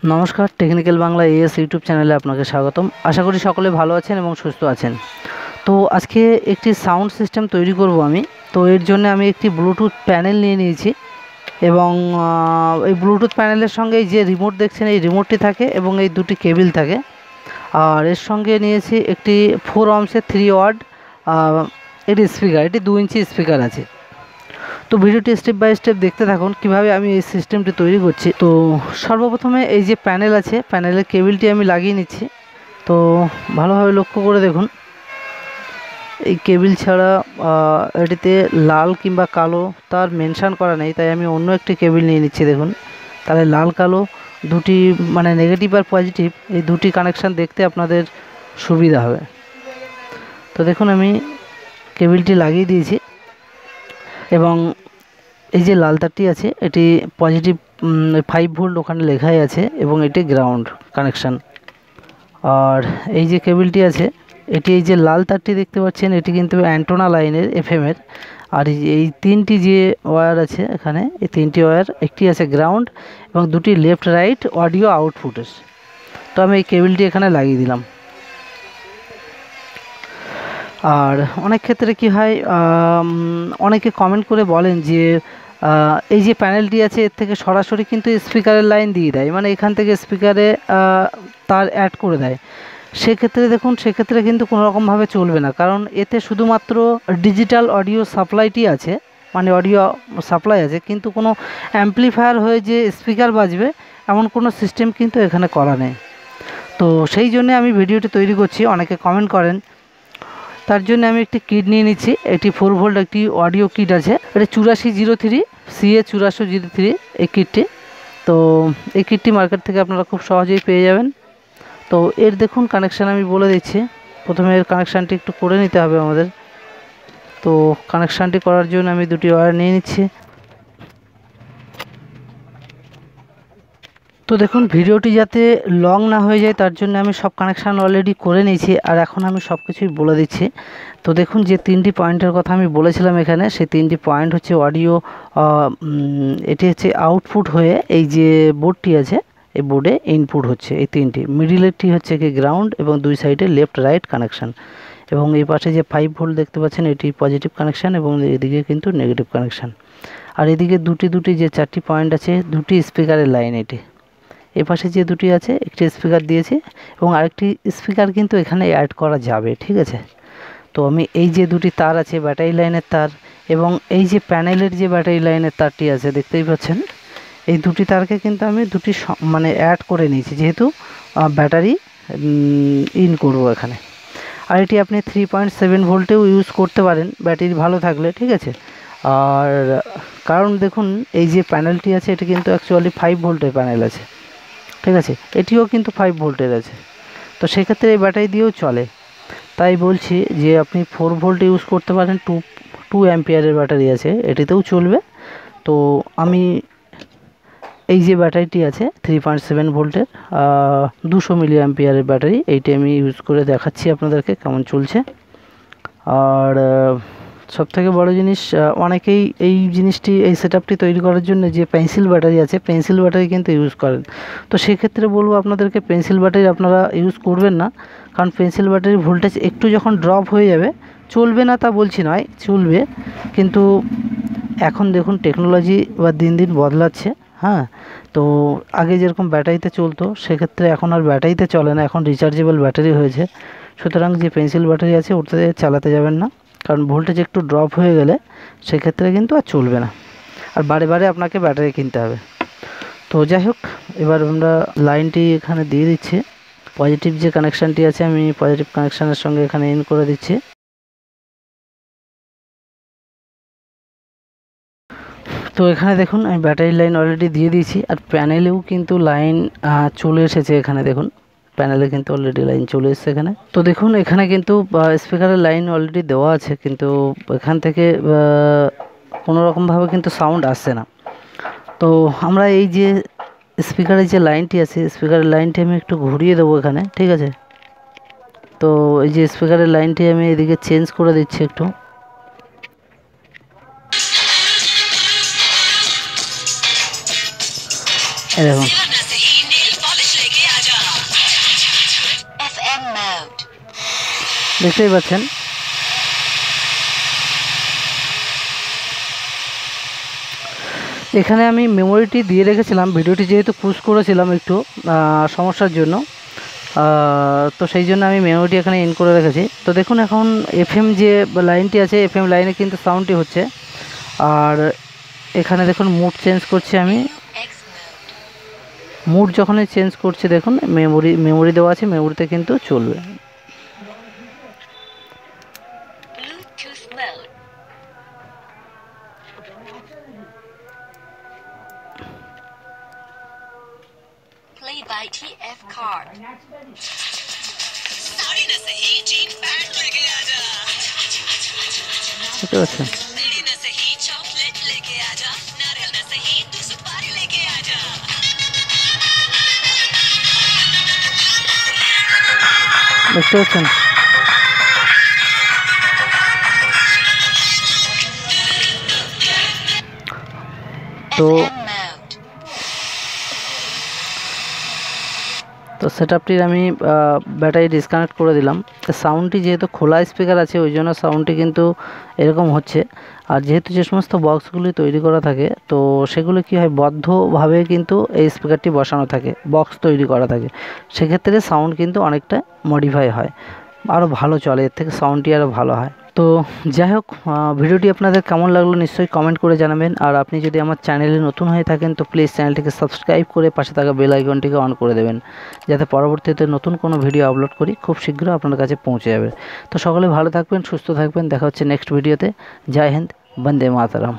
নমস্কার, technical Bangla as YouTube চ্যানেলে আপনাকে স্বাগতম। আশা করি সকলে ভালো আছেন এবং সুস্থ আছেন। তো আজকে একটি সাউন্ড সিস্টেম তৈরি করব আমি। তো এর জন্য আমি একটি ব্লুটুথ প্যানেল নিয়ে নিয়েছি এবং এই ব্লুটুথ প্যানেলের সঙ্গে এই যে রিমোট দেখছেন, এই রিমোটটি থাকে এবং এই দুটি কেবিল থাকে। আর এর সঙ্গে নিয়েছি একটি 4 ohms-এর 3 ওয়াট এর স্পিকার। এটি 2 ইঞ্চি স্পিকার আছে। তো ভিডিওটি স্টেপ বাই স্টেপ দেখতে থাকুন কিভাবে আমি এই সিস্টেমটি তৈরি করছি। তো সর্বপ্রথমে এই যে প্যানেল আছে, প্যানেলের কেবিলটি আমি লাগিয়ে নিচ্ছি। তো ভালোভাবে লক্ষ্য করে দেখুন, এই কেবিল ছাড়া এটিতে লাল কিংবা কালো তার মেনশান করা নেই, তাই আমি অন্য একটি কেবিল নিয়ে নিচ্ছি। দেখুন, তাহলে লাল কালো দুটি মানে নেগেটিভ আর পজিটিভ এই দুটি কানেকশান দেখতে আপনাদের সুবিধা হবে। তো দেখুন আমি কেবিলটি লাগিয়ে দিয়েছি এবং এই যে লাল তারটি আছে এটি পজিটিভ 5 ভোল্ট ওখানে লেখাই আছে এবং এটি গ্রাউন্ড কানেকশান। আর এই যে কেবিলটি আছে এটি, এই যে লাল তারটি দেখতে পাচ্ছেন, এটি কিন্তু অ্যান্টোনা লাইনের এফএমের। আর এই তিনটি যে ওয়্যার আছে এখানে, এই তিনটি ওয়্যার, একটি আছে গ্রাউন্ড এবং দুটি লেফট রাইট অডিও আউটপুটের। তো আমি এই কেবিলটি এখানে লাগিয়ে দিলাম। আর অনেক ক্ষেত্রে কি হয়, অনেকে কমেন্ট করে বলেন যে এই যে প্যানেলটি আছে এর থেকে সরাসরি কিন্তু স্পিকারের লাইন দিয়ে দেয়, মানে এখান থেকে স্পিকারে তার অ্যাড করে দেয়। সেক্ষেত্রে দেখুন, সেক্ষেত্রে কিন্তু কোনো রকমভাবে চলবে না, কারণ এতে শুধুমাত্র ডিজিটাল অডিও সাপ্লাইটি আছে, মানে অডিও সাপ্লাই আছে, কিন্তু কোনো অ্যাম্পলিফায়ার হয়ে যে স্পিকার বাজবে এমন কোনো সিস্টেম কিন্তু এখানে করা নেই। তো সেই জন্যে আমি ভিডিওটি তৈরি করছি। অনেকে কমেন্ট করেন, তার জন্য আমি একটি কিট নিয়ে নিচ্ছি। এটি 4 ভোল্ট একটি অডিও কিট আছে, এটা 8403 CA 8403 এই কিটটি। তো এই কিটটি মার্কেট থেকে আপনারা খুব সহজেই পেয়ে যাবেন। তো এর দেখুন কানেকশান আমি বলে দিচ্ছি। প্রথমে এর কানেকশানটি একটু করে নিতে হবে আমাদের। তো কানেকশানটি করার জন্য আমি দুটি ওয়্যার নিয়ে নিচ্ছি। তো দেখুন, ভিডিওটি যাতে লং না হয়ে যায় তার জন্য আমি সব কানেকশান অলরেডি করে নিয়েছি, আর এখন আমি সব কিছুই বলে দিচ্ছি। তো দেখুন, যে তিনটি পয়েন্টের কথা আমি বলেছিলাম এখানে, সেই তিনটি পয়েন্ট হচ্ছে অডিও, এটি হচ্ছে আউটপুট হয়ে এই যে বোর্ডটি আছে এই বোর্ডে ইনপুট হচ্ছে এই তিনটি। মিডিলেরটি হচ্ছে কি গ্রাউন্ড এবং দুই সাইডে লেফট রাইট কানেকশান, এবং এই পাশে যে 5 ভোল্ট দেখতে পাচ্ছেন এটি পজিটিভ কানেকশান এবং এদিকে কিন্তু নেগেটিভ কানেকশান। আর এদিকে দুটি যে চারটি পয়েন্ট আছে, দুটি স্পিকারের লাইন। এটি এ পাশে যে দুটি আছে একটি স্পিকার দিয়েছি এবং আরেকটি স্পিকার কিন্তু এখানে অ্যাড করা যাবে, ঠিক আছে। তো আমি এই যে দুটি তার আছে ব্যাটারি লাইনের তার, এবং এই যে প্যানেলের যে ব্যাটারি লাইনের তারটি আছে দেখতেই পাচ্ছেন, এই দুটি তারকে কিন্তু আমি দুটি মানে অ্যাড করে নিয়েছি, যেহেতু ব্যাটারি ইন করব এখানে। আর এটি আপনি 3.7 ভোল্টেও ইউজ করতে পারেন ব্যাটারি ভালো থাকলে, ঠিক আছে। আর কারণ দেখুন, এই যে প্যানেলটি আছে এটি কিন্তু অ্যাকচুয়ালি 5 ভোল্টের প্যানেল আছে, ঠিক আছে। এটিও কিন্তু 5 ভোল্টের আছে। তো সেক্ষেত্রে এই ব্যাটারি দিয়েও চলে। তাই বলছি যে আপনি 4 ভোল্ট ইউজ করতে পারেন, 2 অ্যাম্পিয়ারের ব্যাটারি আছে, এটিতেও চলবে। তো আমি এই যে ব্যাটারিটি আছে 3.7 ভোল্টের 200 মিলি অ্যাম্পিয়ারের ব্যাটারি, এইটি আমি ইউজ করে দেখাচ্ছি আপনাদেরকে কেমন চলছে। আর সবথেকে বড় জিনিস, অনেকেই এই জিনিসটি, এই সেটআপটি তৈরি করার জন্য যে পেন্সিল ব্যাটারি আছে, পেন্সিল ব্যাটারি কিন্তু ইউজ করেন। তো সেক্ষেত্রে বলবো আপনাদেরকে, পেন্সিল ব্যাটারি আপনারা ইউজ করবেন না, কারণ পেন্সিল ব্যাটারির ভোল্টেজ একটু যখন ড্রপ হয়ে যাবে, চলবে না তা বলছি নয়, চলবে, কিন্তু এখন দেখুন টেকনোলজি বা দিন দিন বদলাচ্ছে। হ্যাঁ, তো আগে যেরকম ব্যাটারিতে চলতো সেক্ষেত্রে এখন আর ব্যাটারিতে চলে না, এখন রিচার্জেবল ব্যাটারি হয়েছে। সুতরাং যে পেন্সিল ব্যাটারি আছে ওটাতে চালাতে যাবেন না, কারণ ভোল্টেজ একটু ড্রপ হয়ে গেলে সেক্ষেত্রে কিন্তু আর চলবে না, আর বারে বারে আপনাকে ব্যাটারি কিনতে হবে। তো যাই হোক, এবার আমরা লাইনটি এখানে দিয়ে দিচ্ছি। পজিটিভ যে কানেকশানটি আছে আমি পজিটিভ কানেকশানের সঙ্গে এখানে ইন করে দিচ্ছি। তো এখানে দেখুন আমি ব্যাটারি লাইন অলরেডি দিয়ে দিয়েছি, আর প্যানেলেও কিন্তু লাইন চলে এসেছে। এখানে দেখুন প্যানেলে কিন্তু অলরেডি লাইন চলে এসেছে এখানে। তো দেখুন এখানে কিন্তু স্পিকারের লাইন অলরেডি দেওয়া আছে, কিন্তু এখান থেকে কোনো রকমভাবে কিন্তু সাউন্ড আসছে না। তো আমরা এই যে স্পিকারের যে লাইনটি আছে, স্পিকারের লাইনটি আমি একটু ঘুরিয়ে দেবো এখানে, ঠিক আছে। তো এই যে স্পিকারের লাইনটি আমি এদিকে চেঞ্জ করে দিচ্ছি একটু। দেখুন দেখতেই পাচ্ছেন। এখানে আমি মেমোরিটি দিয়ে রেখেছিলাম, ভিডিওটি যেহেতু পুশ করেছিলাম একটু সমস্যার জন্য, তো সেই জন্য আমি মেমোরিটি এখানে ইন করে রেখেছি। তো দেখুন এখন এফএম যে লাইনটি আছে, এফএম লাইনে কিন্তু সাউন্ডটি হচ্ছে। আর এখানে দেখুন মুড চেঞ্জ করছি আমি, মুড যখনই চেঞ্জ করছি দেখুন মেমোরি দেওয়া আছে, মেমোরিতে কিন্তু চলবে। Play by TF card. Sari न सही जीन पैंट लेके आजा, বুঝতে পারছেন? मेरी न सही चॉकलेट लेके आजा, नारियल न सही तू सुपारी लेके आजा। বুঝতে পারছেন? তো সেটআপটির আমি ব্যাটারি ডিসকানেক্ট করে দিলাম। তো সাউন্ডটি যেহেতু খোলা স্পিকার আছে ওই জন্য সাউন্ডটি কিন্তু এরকম হচ্ছে। আর যেহেতু যে সমস্ত বক্সগুলি তৈরি করা থাকে তো সেগুলো কি হয়, বদ্ধভাবে কিন্তু এই স্পিকারটি বসানো থাকে, বক্স তৈরি করা থাকে, সেক্ষেত্রে সাউন্ড কিন্তু অনেকটা মডিফাই হয়, আরও ভালো চলে, এর থেকে সাউন্ডটি আরও ভালো হয়। তো যাই হোক, ভিডিওটি আপনাদের কেমন লাগলো নিশ্চয়ই কমেন্ট করে জানাবেন। আর আপনি যদি আমার চ্যানেলে নতুন হয়ে থাকেন তো প্লিজ চ্যানেলটিকে সাবস্ক্রাইব করে পাশে থাকা বেল আইকনটিকে অন করে দেবেন, যাতে পরবর্তীতে নতুন কোনো ভিডিও আপলোড করি খুব শীঘ্র আপনার কাছে পৌঁছে যাবে। তো সকলে ভালো থাকবেন, সুস্থ থাকবেন, দেখা হচ্ছে নেক্সট ভিডিওতে। জয় হিন্দ, বন্দে মাতরম।